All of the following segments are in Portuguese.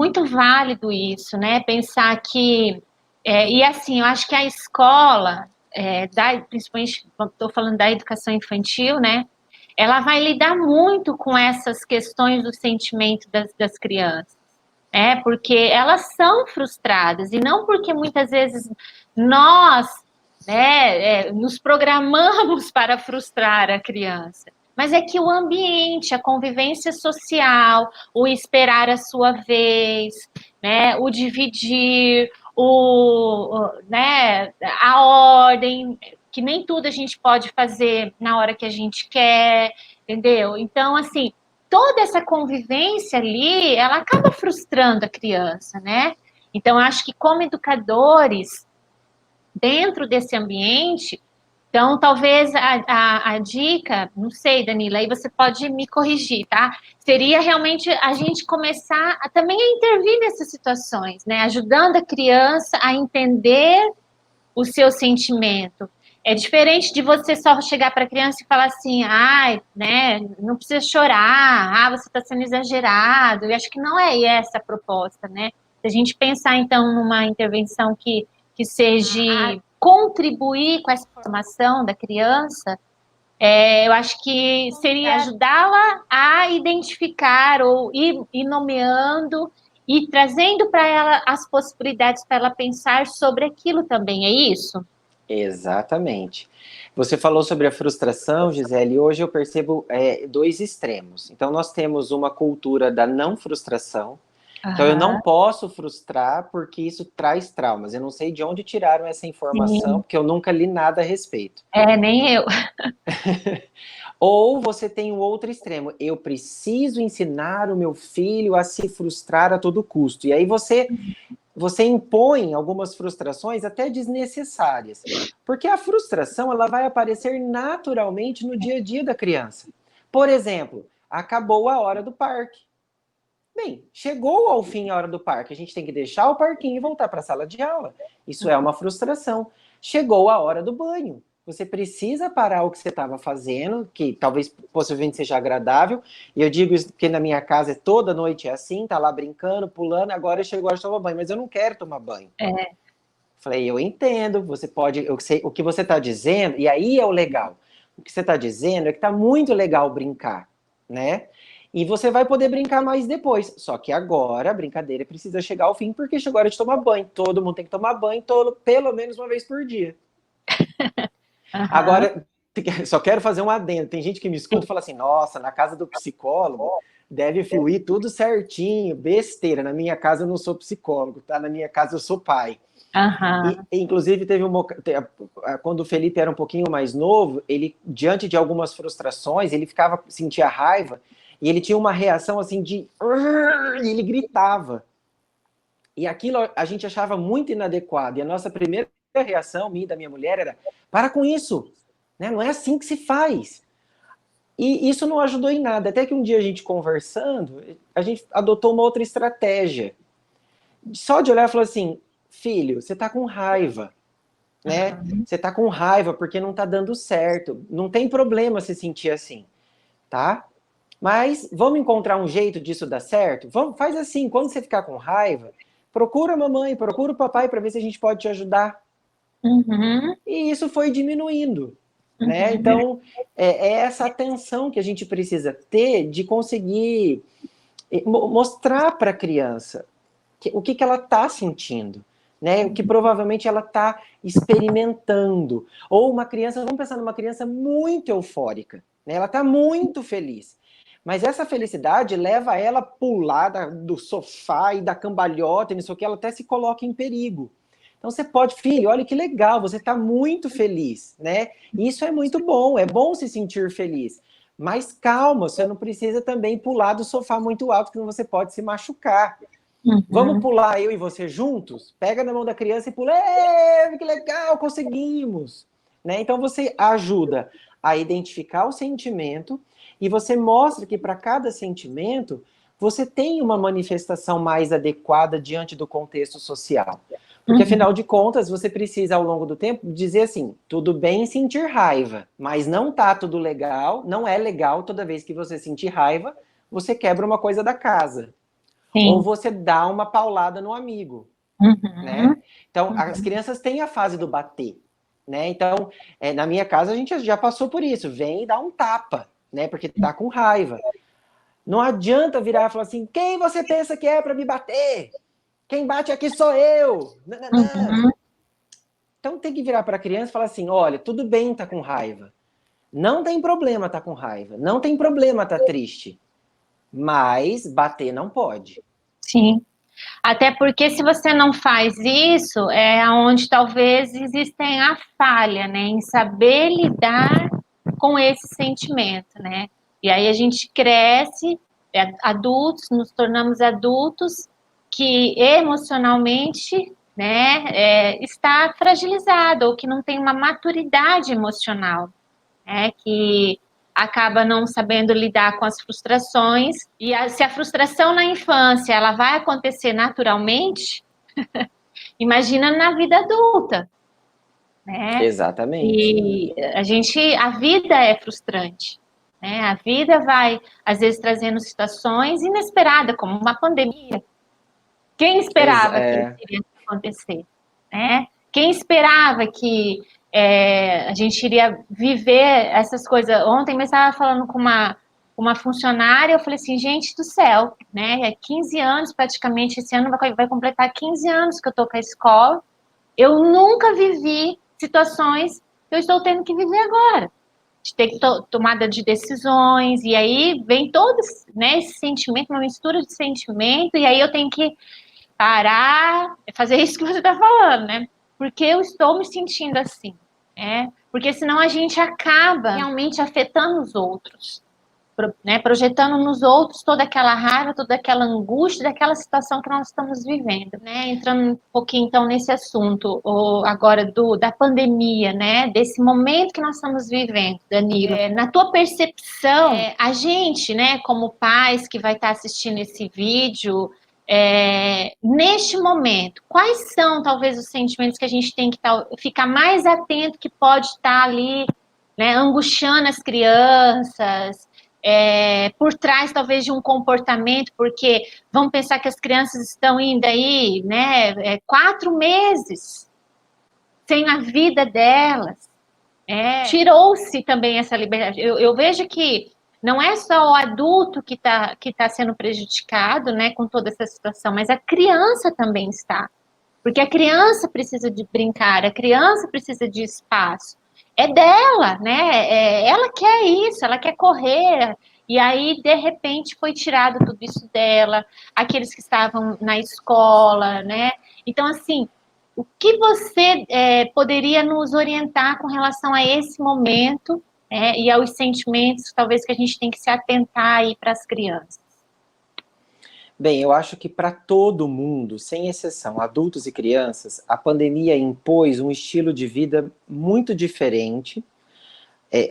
muito válido isso, né? Pensar que... e assim, eu acho que a escola, principalmente, estou falando da educação infantil, né? Ela vai lidar muito com essas questões do sentimento das crianças, né? Porque elas são frustradas, e não porque muitas vezes nós, né, nos programamos para frustrar a criança, mas é que o ambiente, a convivência social, o esperar a sua vez, né, o dividir, né, a ordem, que nem tudo a gente pode fazer na hora que a gente quer, entendeu? Então, assim, toda essa convivência ali, ela acaba frustrando a criança, né? Então, acho que como educadores, dentro desse ambiente, então, talvez a dica, não sei, Danila, aí você pode me corrigir, tá? Seria realmente a gente começar também a intervir nessas situações, né? Ajudando a criança a entender o seu sentimento. É diferente de você só chegar para a criança e falar assim, ai, né, não precisa chorar, você está sendo exagerado. Eu acho que não é essa a proposta, né? Se a gente pensar, então, numa intervenção que seja contribuir com essa formação da criança, eu acho que seria ajudá-la a identificar ou ir nomeando e trazendo para ela as possibilidades para ela pensar sobre aquilo também, é isso? Exatamente. Você falou sobre a frustração, Gisele, e hoje eu percebo dois extremos. Então, nós temos uma cultura da não frustração. Então, eu não posso frustrar porque isso traz traumas. Eu não sei de onde tiraram essa informação, porque eu nunca li nada a respeito. Nem eu. Ou você tem o outro extremo. Eu preciso ensinar o meu filho a se frustrar a todo custo. E aí você impõe algumas frustrações até desnecessárias. Porque a frustração ela vai aparecer naturalmente no dia a dia da criança. Por exemplo, acabou a hora do parque. Bem, chegou ao fim a hora do parque, a gente tem que deixar o parquinho e voltar para a sala de aula. Isso é uma frustração. Chegou a hora do banho. Você precisa parar o que você estava fazendo, que talvez possivelmente seja agradável. E eu digo isso porque na minha casa toda noite é assim, tá lá brincando, pulando, agora chegou a hora de tomar banho, mas eu não quero tomar banho. Falei, eu entendo, você pode, eu sei, o que você está dizendo, e aí é o legal. O que você está dizendo é que está muito legal brincar, né? E você vai poder brincar mais depois. Só que agora a brincadeira precisa chegar ao fim, porque chegou a hora de tomar banho. Todo mundo tem que tomar banho pelo menos uma vez por dia. Agora, só quero fazer um adendo. Tem gente que me escuta e fala assim, nossa, na casa do psicólogo deve fluir tudo certinho, besteira. Na minha casa eu não sou psicólogo, tá? Na minha casa eu sou pai. E, inclusive, quando o Felipe era um pouquinho mais novo, ele, diante de algumas frustrações, ele sentia raiva, e ele tinha uma reação assim de... E ele gritava. E aquilo a gente achava muito inadequado. E a nossa primeira reação, minha e da minha mulher, era: para com isso, né? Não é assim que se faz. E isso não ajudou em nada. Até que um dia a gente conversando, a gente adotou uma outra estratégia. Só de olhar e falar assim, filho, você tá com raiva, né? Você tá com raiva porque não tá dando certo. Não tem problema se sentir assim, tá? Mas vamos encontrar um jeito disso dar certo? Faz assim, quando você ficar com raiva, procura a mamãe, procura o papai para ver se a gente pode te ajudar. E isso foi diminuindo, né? Então, é essa atenção que a gente precisa ter de conseguir mostrar para a criança o que ela está sentindo, né? O que provavelmente ela está experimentando. Ou uma criança, vamos pensar numa criança muito eufórica, né? Ela está muito feliz. Mas essa felicidade leva ela a pular do sofá e da cambalhota, e não sei o que, ela até se coloca em perigo. Então você pode, filho, olha que legal, você está muito feliz, né? Isso é muito bom, é bom se sentir feliz. Mas calma, você não precisa também pular do sofá muito alto, que você pode se machucar. Vamos pular eu e você juntos? Pega na mão da criança e pula, que legal, conseguimos. Né? Então você ajuda a identificar o sentimento e você mostra que para cada sentimento você tem uma manifestação mais adequada diante do contexto social. Porque, afinal de contas, você precisa, ao longo do tempo, dizer assim, tudo bem sentir raiva, mas não tá tudo legal, não é legal toda vez que você sentir raiva, você quebra uma coisa da casa. ou você dá uma paulada no amigo, né? Então, as crianças têm a fase do bater, né? Então, na minha casa, a gente já passou por isso. Vem e dá um tapa, né? Porque tá com raiva. Não adianta virar e falar assim, quem você pensa que é para me bater? Quem bate aqui sou eu. Então, tem que virar para a criança e falar assim, olha, tudo bem estar com raiva. Não tem problema estar com raiva. Não tem problema estar triste. Mas bater não pode. Sim. Até porque se você não faz isso, é onde talvez existem a falha, né? Em saber lidar com esse sentimento, né? E aí a gente cresce, adultos, nos tornamos adultos que emocionalmente, né, está fragilizado ou que não tem uma maturidade emocional, né? Que acaba não sabendo lidar com as frustrações, e se a frustração na infância ela vai acontecer naturalmente, imagina na vida adulta, né? Exatamente. E a vida é frustrante, né? A vida vai, às vezes, trazendo situações inesperadas, como uma pandemia. Quem esperava que isso iria acontecer, né? Quem esperava que a gente iria viver essas coisas? Ontem eu estava falando com uma funcionária, eu falei assim, gente do céu, né? 15 anos praticamente, esse ano vai completar 15 anos que eu estou com a escola. Eu nunca vivi situações que eu estou tendo que viver agora. De ter tomada de decisões, e aí vem todo, né, esse sentimento, uma mistura de sentimento, e aí eu tenho que parar, fazer isso que você está falando, né? Porque eu estou me sentindo assim, né? Porque senão a gente acaba realmente afetando os outros, né? Projetando nos outros toda aquela raiva, toda aquela angústia daquela situação que nós estamos vivendo, né? Entrando um pouquinho então nesse assunto agora da pandemia, né? Desse momento que nós estamos vivendo, Danilo. Na tua percepção, a gente, né, como pais que vai estar assistindo esse vídeo, neste momento, quais são talvez os sentimentos que a gente tem que ficar mais atento, que pode estar ali, né, angustiando as crianças, por trás talvez de um comportamento, porque vamos pensar que as crianças estão indo aí, né, 4 meses sem a vida delas, tirou-se também essa liberdade. Eu vejo que não é só o adulto que tá sendo prejudicado, né, com toda essa situação, mas a criança também está. Porque a criança precisa de brincar, a criança precisa de espaço. É dela, né? Ela quer isso, ela quer correr. E aí, de repente, foi tirado tudo isso dela, aqueles que estavam na escola, né? Então, assim, o que você poderia nos orientar com relação a esse momento, e aos sentimentos, talvez, que a gente tem que se atentar aí para as crianças? Bem, eu acho que para todo mundo, sem exceção, adultos e crianças, a pandemia impôs um estilo de vida muito diferente.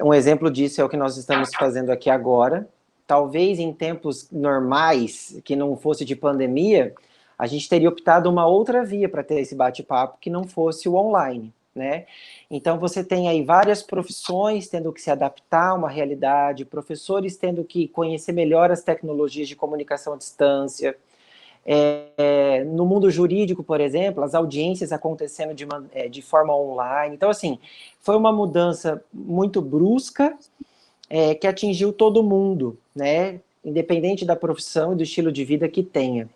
Um exemplo disso é o que nós estamos fazendo aqui agora. Talvez em tempos normais, que não fosse de pandemia, a gente teria optado uma outra via para ter esse bate-papo que não fosse o online, né? Então você tem aí várias profissões tendo que se adaptar a uma realidade, professores tendo que conhecer melhor as tecnologias de comunicação à distância. No mundo jurídico, por exemplo, as audiências acontecendo de forma online. Então, assim, foi uma mudança muito brusca que atingiu todo mundo, né? Independente da profissão e do estilo de vida que tenha.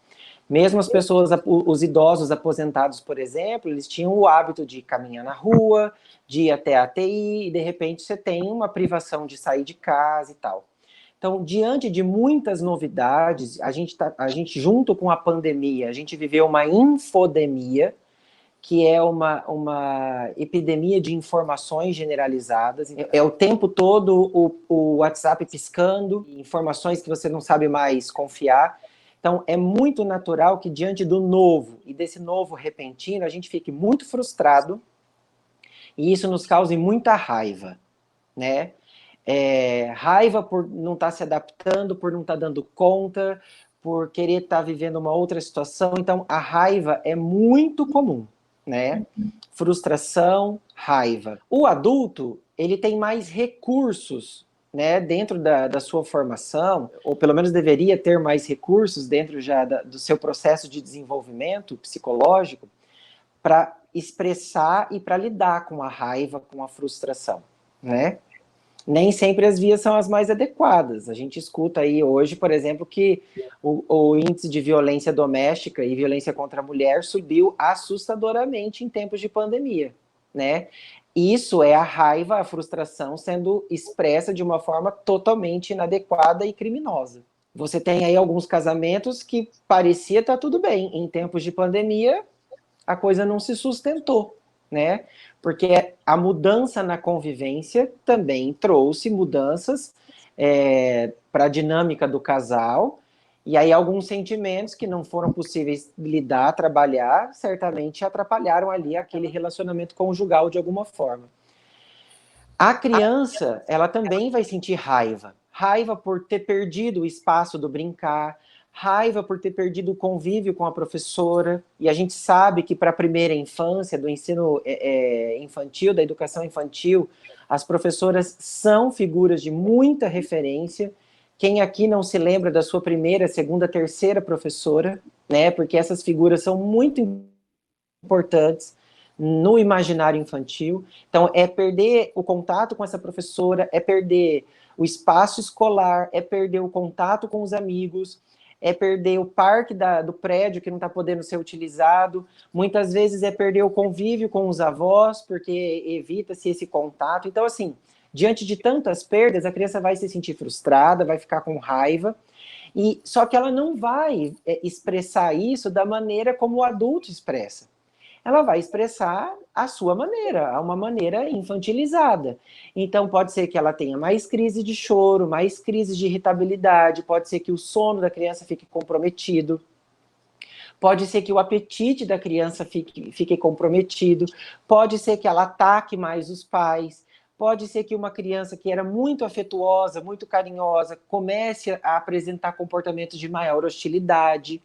Mesmo as pessoas, os idosos aposentados, por exemplo, eles tinham o hábito de caminhar na rua, de ir até a ATI, e de repente você tem uma privação de sair de casa e tal. Então, diante de muitas novidades, a gente junto com a pandemia, a gente viveu uma infodemia, que é uma epidemia de informações generalizadas. É o tempo todo o WhatsApp piscando, informações que você não sabe mais confiar. Então, é muito natural que diante do novo e desse novo repentino, a gente fique muito frustrado e isso nos cause muita raiva, né? Raiva por não estar se adaptando, por não estar dando conta, por querer estar vivendo uma outra situação. Então, a raiva é muito comum, né? Frustração, raiva. O adulto, ele tem mais recursos né, dentro da sua formação, ou pelo menos deveria ter mais recursos dentro já do seu processo de desenvolvimento psicológico, para expressar e para lidar com a raiva, com a frustração, né? Nem sempre as vias são as mais adequadas. A gente escuta aí hoje, por exemplo, que o índice de violência doméstica e violência contra a mulher subiu assustadoramente em tempos de pandemia, né? Isso é a raiva, a frustração sendo expressa de uma forma totalmente inadequada e criminosa. Você tem aí alguns casamentos que parecia estar tudo bem. Em tempos de pandemia, a coisa não se sustentou, né? Porque a mudança na convivência também trouxe mudanças para a dinâmica do casal, e aí alguns sentimentos que não foram possíveis lidar, trabalhar, certamente atrapalharam ali aquele relacionamento conjugal de alguma forma. A criança, ela também vai sentir raiva. Raiva por ter perdido o espaço do brincar, raiva por ter perdido o convívio com a professora, e a gente sabe que para a primeira infância, do ensino infantil, da educação infantil, as professoras são figuras de muita referência. Quem aqui não se lembra da sua primeira, segunda, terceira professora, né? Porque essas figuras são muito importantes no imaginário infantil. Então, é perder o contato com essa professora, é perder o espaço escolar, é perder o contato com os amigos, é perder o parque do prédio que não está podendo ser utilizado, muitas vezes é perder o convívio com os avós, porque evita-se esse contato. Então, assim, diante de tantas perdas, a criança vai se sentir frustrada, vai ficar com raiva, e só que ela não vai expressar isso da maneira como o adulto expressa. Ela vai expressar a sua maneira, uma maneira infantilizada. Então, pode ser que ela tenha mais crise de choro, mais crise de irritabilidade, pode ser que o sono da criança fique comprometido, pode ser que o apetite da criança fique comprometido, pode ser que ela ataque mais os pais, pode ser que uma criança que era muito afetuosa, muito carinhosa, comece a apresentar comportamentos de maior hostilidade,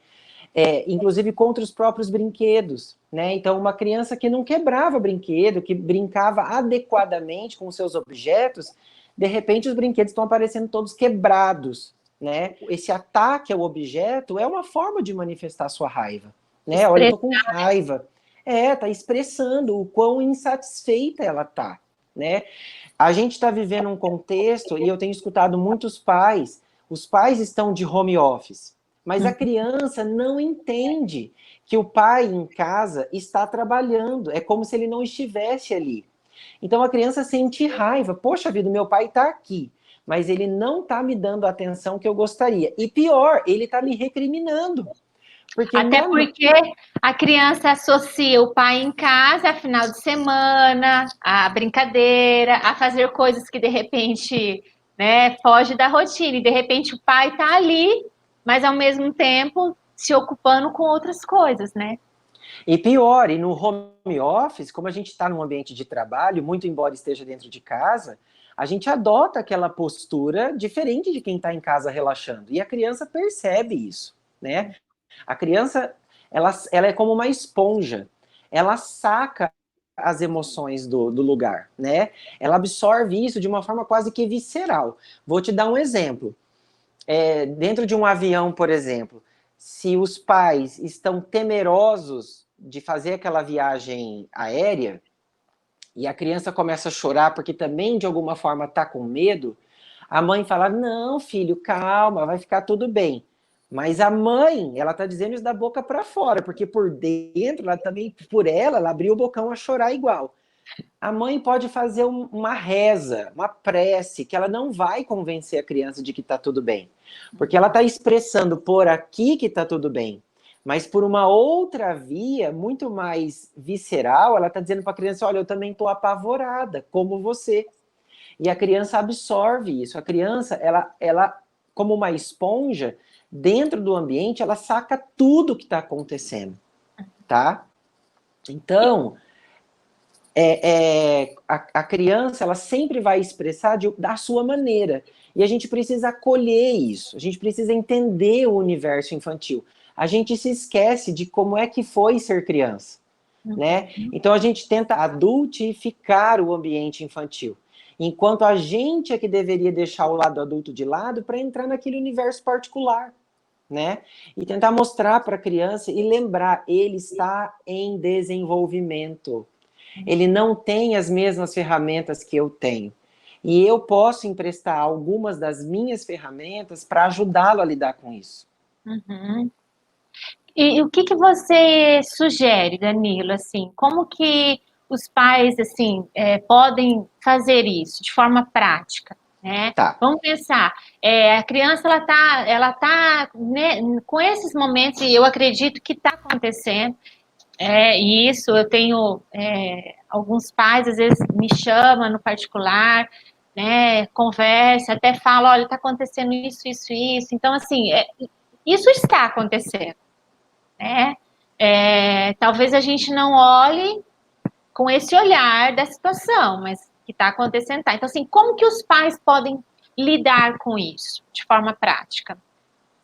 inclusive contra os próprios brinquedos, né? Então, uma criança que não quebrava brinquedo, que brincava adequadamente com os seus objetos, de repente os brinquedos estão aparecendo todos quebrados, né? Esse ataque ao objeto é uma forma de manifestar sua raiva, né? Olha, eu tô com raiva. Tá expressando o quão insatisfeita ela tá, né? A gente está vivendo um contexto, e eu tenho escutado muitos pais, os pais estão de home office, mas a criança não entende que o pai em casa está trabalhando. É como se ele não estivesse ali. Então a criança sente raiva. Poxa vida, meu pai está aqui, mas ele não está me dando a atenção que eu gostaria. E pior, ele está me recriminando. Até porque a criança associa o pai em casa a final de semana, a brincadeira, a fazer coisas que de repente, né, foge da rotina. E de repente o pai está ali, mas ao mesmo tempo se ocupando com outras coisas, né? E pior, e no home office, como a gente está num ambiente de trabalho, muito embora esteja dentro de casa, a gente adota aquela postura diferente de quem está em casa relaxando. E a criança percebe isso, né? A criança, ela é como uma esponja. Ela saca as emoções do lugar, né? Ela absorve isso de uma forma quase que visceral. Vou te dar um exemplo. Dentro de um avião, por exemplo, se os pais estão temerosos de fazer aquela viagem aérea e a criança começa a chorar porque também de alguma forma está com medo, a mãe fala, não, filho, calma, vai ficar tudo bem. Mas a mãe, ela está dizendo isso da boca para fora, porque por dentro, ela também, por ela abriu o bocão a chorar igual. A mãe pode fazer uma reza, uma prece, que ela não vai convencer a criança de que está tudo bem. Porque ela está expressando por aqui que está tudo bem. Mas por uma outra via, muito mais visceral, ela está dizendo para a criança, olha, eu também estou apavorada, como você. E a criança absorve isso. A criança, ela como uma esponja, dentro do ambiente, ela saca tudo que está acontecendo, tá? Então, a criança, ela sempre vai expressar da sua maneira. E a gente precisa acolher isso. A gente precisa entender o universo infantil. A gente se esquece de como é que foi ser criança, né? Então, a gente tenta adultificar o ambiente infantil. enquanto a gente é que deveria deixar o lado adulto de lado para entrar naquele universo particular, né? E tentar mostrar para a criança e lembrar, ele está em desenvolvimento. Ele não tem as mesmas ferramentas que eu tenho. E eu posso emprestar algumas das minhas ferramentas para ajudá-lo a lidar com isso. Uhum. E o que que você sugere, Danilo, assim, como que os pais, assim, podem fazer isso de forma prática, né? Tá. Vamos pensar, a criança, ela tá, né, com esses momentos, e eu acredito que está acontecendo, e isso eu tenho, alguns pais, às vezes, me chamam no particular, né, conversa, até fala, olha, está acontecendo isso, isso, isso, então, assim, isso está acontecendo, né? Talvez a gente não olhe com esse olhar da situação, mas que está acontecendo, tá. Então, assim, como que os pais podem lidar com isso de forma prática?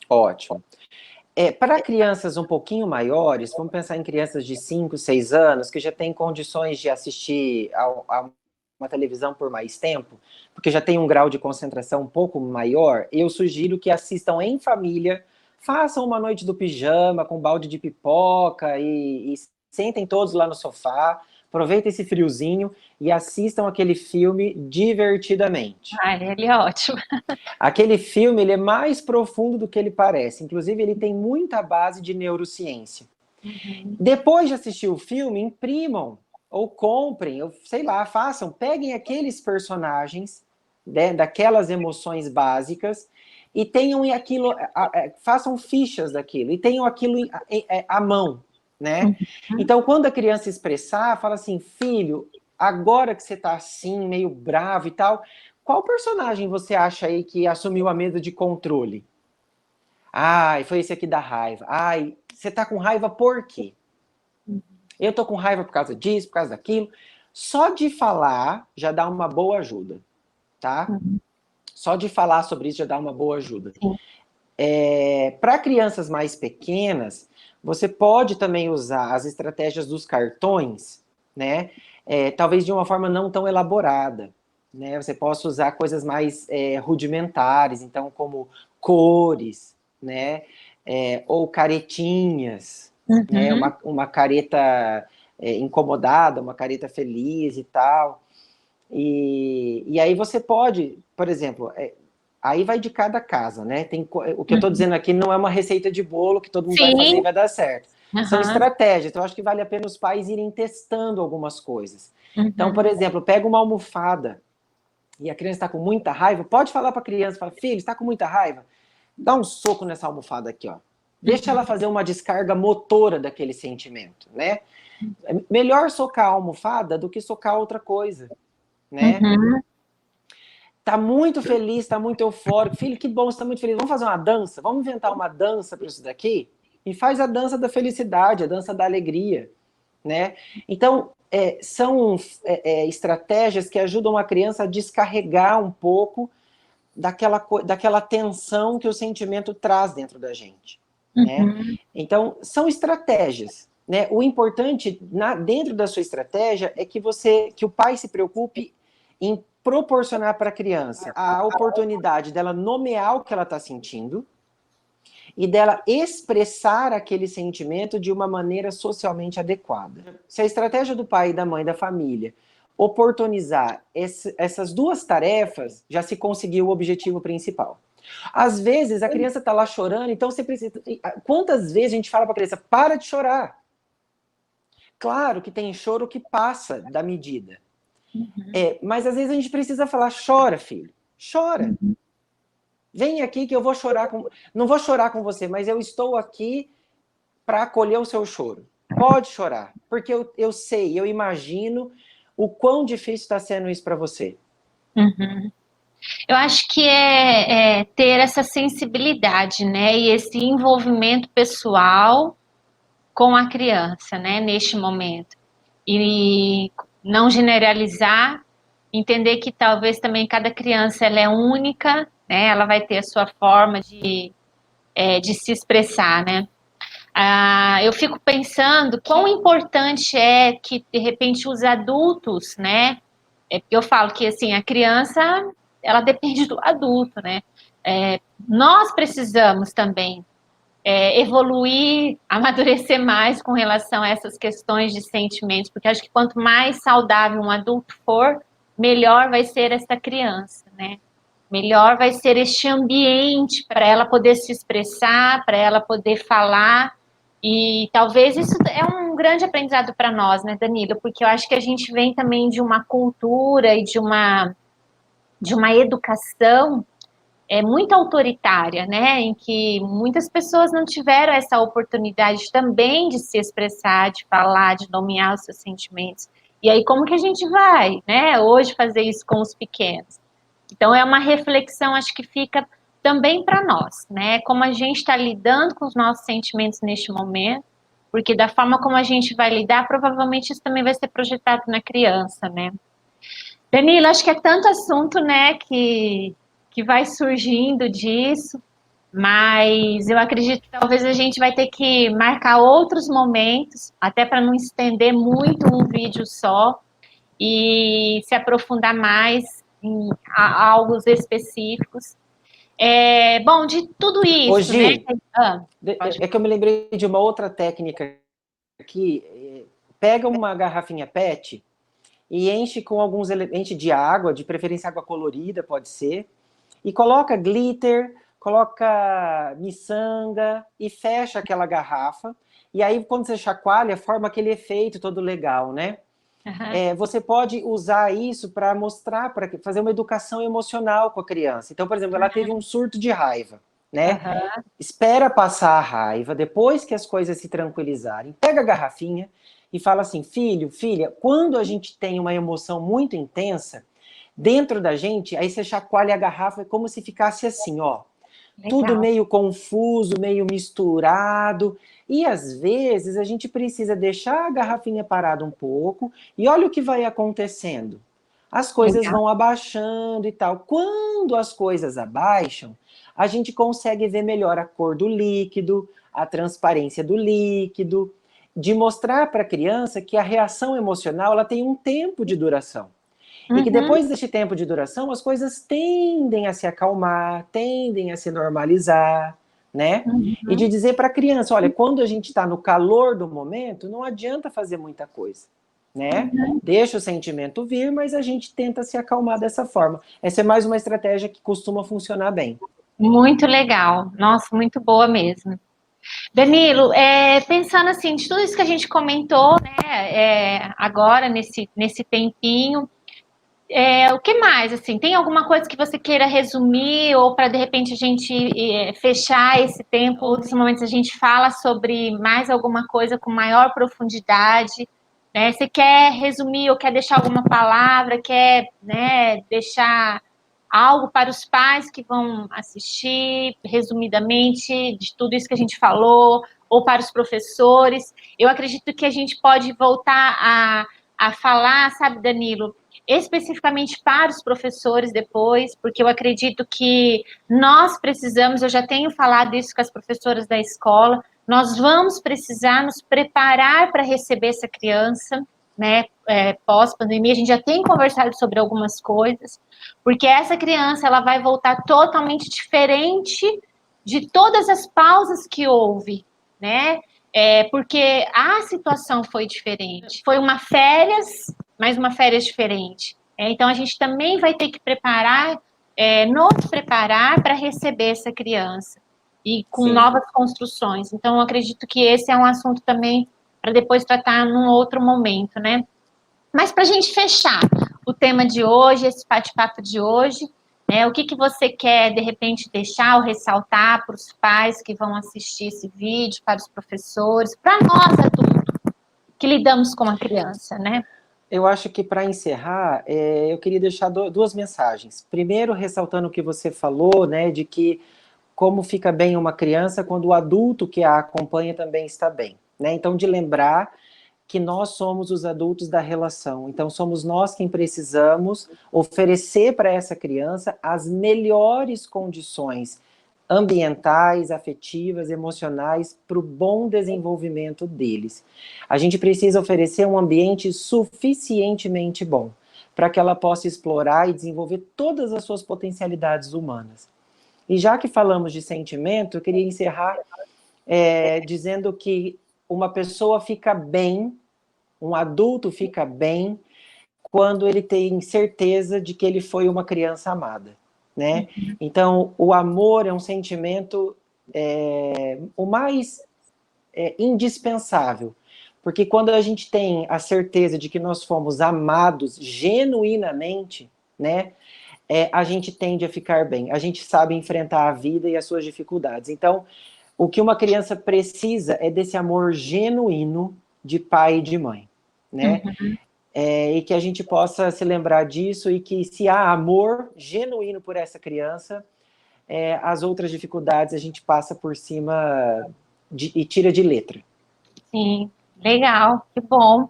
Ótimo. Para crianças um pouquinho maiores, vamos pensar em crianças de 5, 6 anos, que já têm condições de assistir a uma televisão por mais tempo, porque já tem um grau de concentração um pouco maior, eu sugiro que assistam em família, façam uma noite do pijama, com balde de pipoca, e sentem todos lá no sofá, aproveitem esse friozinho e assistam aquele filme divertidamente. Ah, ele é ótimo. Aquele filme, ele é mais profundo do que ele parece. Inclusive, ele tem muita base de neurociência. Depois de assistir o filme, imprimam ou comprem, ou sei lá, façam, peguem aqueles personagens, né, daquelas emoções básicas e tenham aquilo, façam fichas daquilo e tenham aquilo à mão, né? Então, quando a criança expressar, fala assim, filho, agora que você tá assim, meio bravo e tal, qual personagem você acha aí que assumiu a mesa de controle? Ai, foi esse aqui da raiva. Ai, você tá com raiva por quê? Eu tô com raiva por causa disso, por causa daquilo. Só de falar já dá uma boa ajuda, tá? Só de falar sobre isso já dá uma boa ajuda. Para crianças mais pequenas, você pode também usar as estratégias dos cartões, né? Talvez de uma forma não tão elaborada, né? Você possa usar coisas mais rudimentares, então como cores, né? Ou caretinhas, né? Uma careta incomodada, uma careta feliz e tal. E aí você pode, por exemplo, aí vai de cada casa, né? O que eu estou dizendo aqui não é uma receita de bolo que todo mundo vai fazer e vai dar certo. São estratégias, então eu acho que vale a pena os pais irem testando algumas coisas. Então, por exemplo, pega uma almofada e a criança está com muita raiva, pode falar para a criança, fala, filho, está com muita raiva? Dá um soco nessa almofada aqui, ó. Deixa ela fazer uma descarga motora daquele sentimento, né? É melhor socar a almofada do que socar outra coisa, né? Tá muito feliz, tá muito eufórico. Filho, que bom, você tá muito feliz. Vamos fazer uma dança? Vamos inventar uma dança para isso daqui? E faz a dança da felicidade, a dança da alegria, né? Então, são estratégias que ajudam a criança a descarregar um pouco daquela tensão que o sentimento traz dentro da gente, né? Então, são estratégias, né? O importante dentro da sua estratégia é que o pai se preocupe em proporcionar para a criança a oportunidade dela nomear o que ela está sentindo e dela expressar aquele sentimento de uma maneira socialmente adequada. Se a estratégia do pai e da mãe da família oportunizar essas duas tarefas, já se conseguiu o objetivo principal. Às vezes a criança está lá chorando, então você precisa... Quantas vezes a gente fala para a criança, para de chorar? Claro que tem choro que passa da medida. Mas às vezes a gente precisa falar, chora, filho, chora. Vem aqui que eu vou chorar não vou chorar com você, mas eu estou aqui para acolher o seu choro. Pode chorar, porque eu sei, eu imagino o quão difícil está sendo isso para você. Eu acho que é ter essa sensibilidade, né? E esse envolvimento pessoal com a criança, né? Neste momento. E não generalizar, entender que talvez também cada criança ela é única, né? Ela vai ter a sua forma de se expressar, né? Eu fico pensando quão importante é que, de repente, os adultos, né? É porque eu falo que, assim, a criança, ela depende do adulto, né? Nós precisamos também evoluir, amadurecer mais com relação a essas questões de sentimentos, porque acho que quanto mais saudável um adulto for, melhor vai ser essa criança, né? Melhor vai ser este ambiente para ela poder se expressar, para ela poder falar. E talvez isso é um grande aprendizado para nós, né, Danilo? Porque eu acho que a gente vem também de uma cultura e de uma educação muito autoritária, né? Em que muitas pessoas não tiveram essa oportunidade também de se expressar, de falar, de nomear os seus sentimentos. E aí, como que a gente vai, né, hoje fazer isso com os pequenos? Então, é uma reflexão, acho que fica também para nós, né? Como a gente está lidando com os nossos sentimentos neste momento, porque da forma como a gente vai lidar, provavelmente isso também vai ser projetado na criança, né? Danilo, acho que é tanto assunto, né, que vai surgindo disso, mas eu acredito que talvez a gente vai ter que marcar outros momentos, até para não estender muito um vídeo só, e se aprofundar mais em algo específicos. Bom, de tudo isso, né? Hoje, é que eu me lembrei de uma outra técnica aqui. Pega uma garrafinha PET e enche com alguns enche de água, de preferência água colorida, pode ser, e coloca glitter, coloca miçanga e fecha aquela garrafa. E aí, quando você chacoalha, forma aquele efeito todo legal, né? Uhum. Você pode usar isso para mostrar, para fazer uma educação emocional com a criança. Então, por exemplo, ela teve um surto de raiva, né? Uhum. Espera passar a raiva, depois que as coisas se tranquilizarem, pega a garrafinha e fala assim: filho, filha, quando a gente tem uma emoção muito intensa, dentro da gente, aí você chacoalha a garrafa, é como se ficasse assim, ó, tudo Legal. meio confuso, meio misturado. E às vezes a gente precisa deixar a garrafinha parada um pouco e olha o que vai acontecendo. As coisas Legal. vão abaixando e tal. Quando as coisas abaixam, a gente consegue ver melhor a cor do líquido, a transparência do líquido, de mostrar para a criança que a reação emocional ela tem um tempo de duração. E que Uhum. depois deste tempo de duração, as coisas tendem a se acalmar, tendem a se normalizar, né? E de Uhum. dizer para a criança, olha, quando a gente está no calor do momento, não adianta fazer muita coisa, né? Uhum. Deixa o sentimento vir, mas a gente tenta se acalmar dessa forma. Essa é mais uma estratégia que costuma funcionar bem. Muito legal. Nossa, muito boa mesmo. Danilo, pensando assim, de tudo isso que a gente comentou, né, agora nesse tempinho, o que mais, assim, tem alguma coisa que você queira resumir ou para de repente a gente fechar esse tempo, outros momentos a gente fala sobre mais alguma coisa com maior profundidade, né? Você quer resumir ou quer deixar alguma palavra, quer, né, deixar algo para os pais que vão assistir, resumidamente, de tudo isso que a gente falou, ou para os professores? Eu acredito que a gente pode voltar a falar, sabe, Danilo, especificamente para os professores depois, porque eu acredito que nós precisamos, eu já tenho falado isso com as professoras da escola, nós vamos precisar nos preparar para receber essa criança, né, pós-pandemia, a gente já tem conversado sobre algumas coisas, porque essa criança, ela vai voltar totalmente diferente de todas as pausas que houve, né, porque a situação foi diferente, foi uma férias, mas uma férias diferente. Então, a gente também vai ter que preparar, nos preparar para receber essa criança e com Sim. novas construções. Então, eu acredito que esse é um assunto também para depois tratar num outro momento, né? Mas para a gente fechar o tema de hoje, esse bate-papo de hoje, o que você quer, de repente, deixar ou ressaltar para os pais que vão assistir esse vídeo, para os professores, para nós adultos que lidamos com a criança, né? Eu acho que para encerrar, eu queria deixar duas mensagens. Primeiro, ressaltando o que você falou, né, de que como fica bem uma criança quando o adulto que a acompanha também está bem, né? Então, de lembrar que nós somos os adultos da relação. Então, somos nós quem precisamos oferecer para essa criança as melhores condições ambientais, afetivas, emocionais para o bom desenvolvimento deles. A gente precisa oferecer um ambiente suficientemente bom. para que ela possa explorar e desenvolver todas as suas potencialidades humanas. E já que falamos de sentimento, eu queria encerrar dizendo que uma pessoa fica bem, um adulto fica bem, quando ele tem certeza de que ele foi uma criança amada, né? Então, o amor é um sentimento o mais indispensável, porque quando a gente tem a certeza de que nós fomos amados genuinamente, né, a gente tende a ficar bem, a gente sabe enfrentar a vida e as suas dificuldades. Então, o que uma criança precisa é desse amor genuíno de pai e de mãe, né? E que a gente possa se lembrar disso e que se há amor genuíno por essa criança, as outras dificuldades a gente passa por cima e tira de letra. Sim, legal, que bom.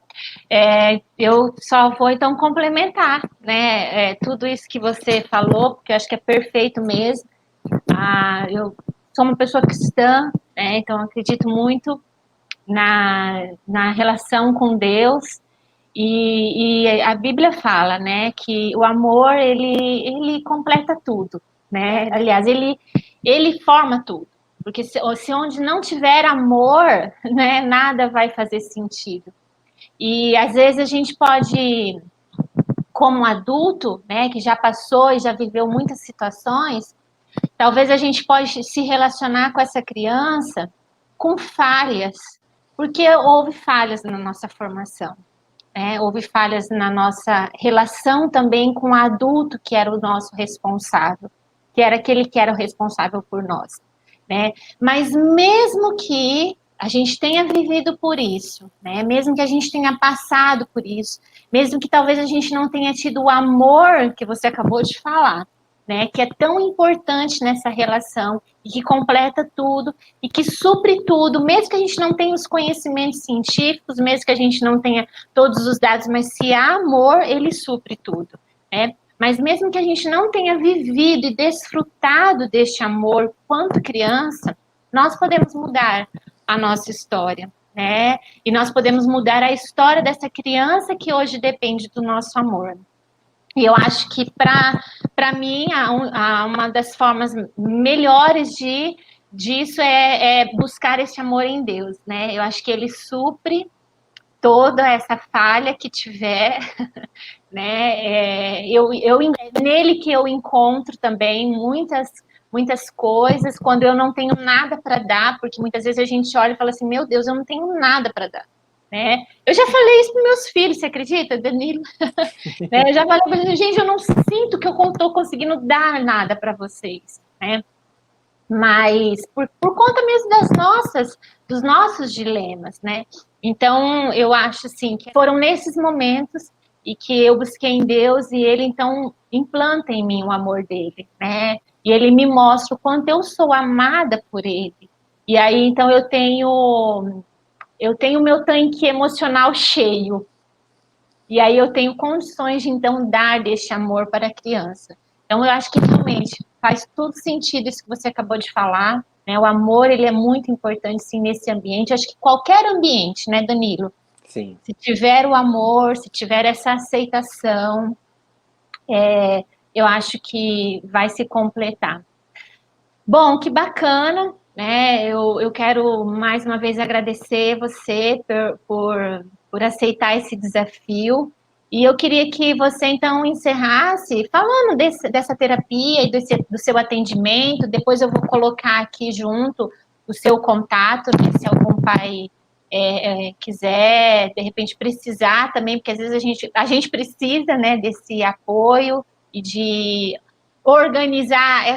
Eu só vou então complementar, né, tudo isso que você falou, porque eu acho que é perfeito mesmo. Eu sou uma pessoa cristã, né, então acredito muito na relação com Deus, e a Bíblia fala, né, que o amor, ele completa tudo, né, aliás, ele forma tudo, porque se onde não tiver amor, né, nada vai fazer sentido. E às vezes a gente pode, como adulto, né, que já passou e já viveu muitas situações, talvez a gente pode se relacionar com essa criança com falhas, porque houve falhas na nossa formação. Houve falhas na nossa relação também com o adulto que era o nosso responsável, que era aquele que era o responsável por nós, né? Mas mesmo que a gente tenha vivido por isso, né? Mesmo que a gente tenha passado por isso, mesmo que talvez a gente não tenha tido o amor que você acabou de falar, né? Que é tão importante nessa relação e que completa tudo e que supre tudo, mesmo que a gente não tenha os conhecimentos científicos, mesmo que a gente não tenha todos os dados, mas se há amor, ele supre tudo, né? Mas mesmo que a gente não tenha vivido e desfrutado deste amor quanto criança, nós podemos mudar a nossa história, né? E nós podemos mudar a história dessa criança que hoje depende do nosso amor. E eu acho que, para mim, uma das formas melhores disso é buscar esse amor em Deus, né? Eu acho que ele supre toda essa falha que tiver, né? É nele que eu encontro também muitas coisas, quando eu não tenho nada para dar, porque muitas vezes a gente olha e fala assim, meu Deus, eu não tenho nada para dar, né? Eu já falei isso para meus filhos, você acredita, Danilo? Né? Eu já falei para eles, gente, eu não sinto que eu estou conseguindo dar nada para vocês, né? Mas por conta mesmo dos nossos dilemas, né? Então, eu acho assim que foram nesses momentos e que eu busquei em Deus e Ele então implanta em mim o amor dele, né? E Ele me mostra o quanto eu sou amada por Ele. E aí então eu tenho meu tanque emocional cheio. E aí eu tenho condições de então dar deste amor para a criança. Então eu acho que realmente faz todo sentido isso que você acabou de falar, né? O amor, ele é muito importante sim nesse ambiente. Eu acho que qualquer ambiente, né, Danilo? Sim. Se tiver o amor, se tiver essa aceitação, eu acho que vai se completar. Bom, que bacana, né? Eu quero mais uma vez agradecer você por aceitar esse desafio. E eu queria que você, então, encerrasse falando dessa terapia e do seu atendimento. Depois eu vou colocar aqui junto o seu contato, né, se algum pai quiser, de repente, precisar também, porque às vezes a gente precisa, né, desse apoio e de organizar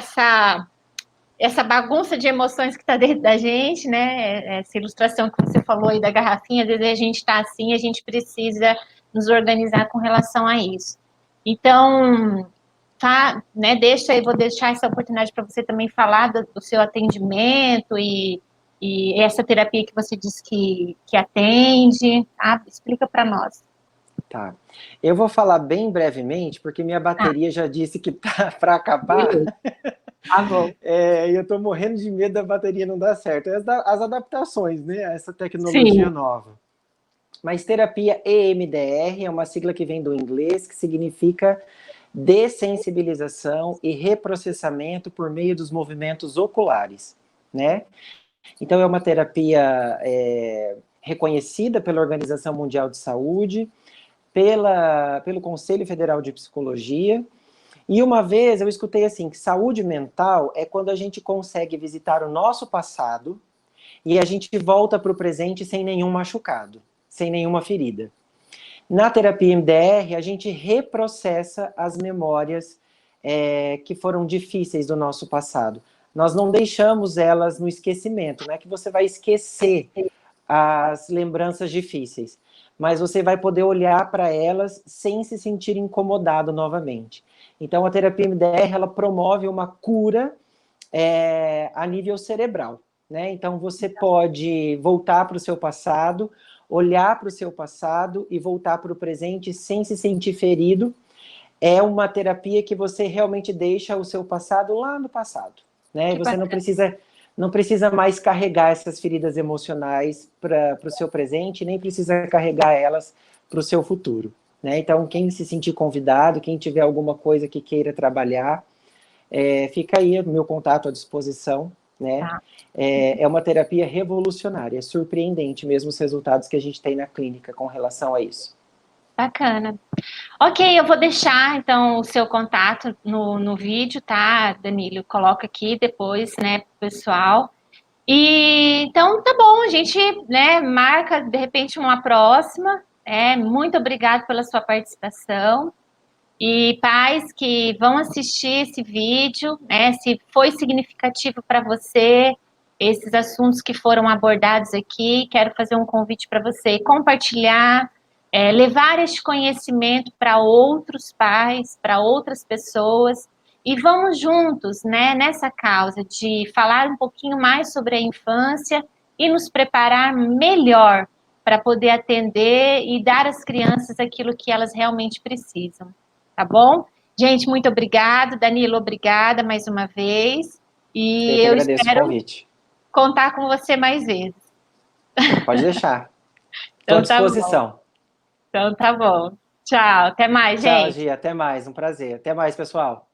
essa bagunça de emoções que está dentro da gente, né? Essa ilustração que você falou aí da garrafinha, às vezes a gente está assim, a gente precisa nos organizar com relação a isso. Então, tá, né? Vou deixar essa oportunidade para você também falar do seu atendimento e essa terapia que você disse que atende, tá? Explica para nós. Tá. Eu vou falar bem brevemente, porque minha bateria já disse que tá para acabar. Tá bom. E eu tô morrendo de medo da bateria não dar certo. As adaptações, né? Essa tecnologia Sim. nova. Mas terapia EMDR é uma sigla que vem do inglês, que significa dessensibilização e reprocessamento por meio dos movimentos oculares, né? Então, é uma terapia reconhecida pela Organização Mundial de Saúde, pelo Conselho Federal de Psicologia. E uma vez eu escutei assim, que saúde mental é quando a gente consegue visitar o nosso passado e a gente volta para o presente sem nenhum machucado, sem nenhuma ferida. Na terapia MDR, a gente reprocessa as memórias que foram difíceis do nosso passado. Nós não deixamos elas no esquecimento, não é que você vai esquecer as lembranças difíceis, mas você vai poder olhar para elas sem se sentir incomodado novamente. Então, a terapia MDR, ela promove uma cura a nível cerebral, né? Então, você pode voltar para o seu passado, olhar para o seu passado e voltar para o presente sem se sentir ferido. É uma terapia que você realmente deixa o seu passado lá no passado, né? Você não precisa mais carregar essas feridas emocionais para o seu presente, nem precisa carregar elas para o seu futuro, né? Então, quem se sentir convidado, quem tiver alguma coisa que queira trabalhar, fica aí o meu contato à disposição, né? Tá. É uma terapia revolucionária, é surpreendente mesmo os resultados que a gente tem na clínica com relação a isso. Bacana. Ok, eu vou deixar, então, o seu contato no vídeo, tá, Danilo? Coloca aqui depois, né, pro pessoal. E, então, tá bom, a gente, né, marca, de repente, uma próxima. Muito obrigada pela sua participação. E pais que vão assistir esse vídeo, né, se foi significativo para você, esses assuntos que foram abordados aqui, quero fazer um convite para você compartilhar, levar este conhecimento para outros pais, para outras pessoas, e vamos juntos, né, nessa causa de falar um pouquinho mais sobre a infância e nos preparar melhor para poder atender e dar às crianças aquilo que elas realmente precisam. Tá bom? Gente, muito obrigado. Danilo, obrigada mais uma vez. E eu espero o convite. Contar com você mais vezes. Pode deixar. Estou à disposição. Então tá bom. Tchau, até mais, Tchau, gente. Gia, até mais, um prazer. Até mais, pessoal.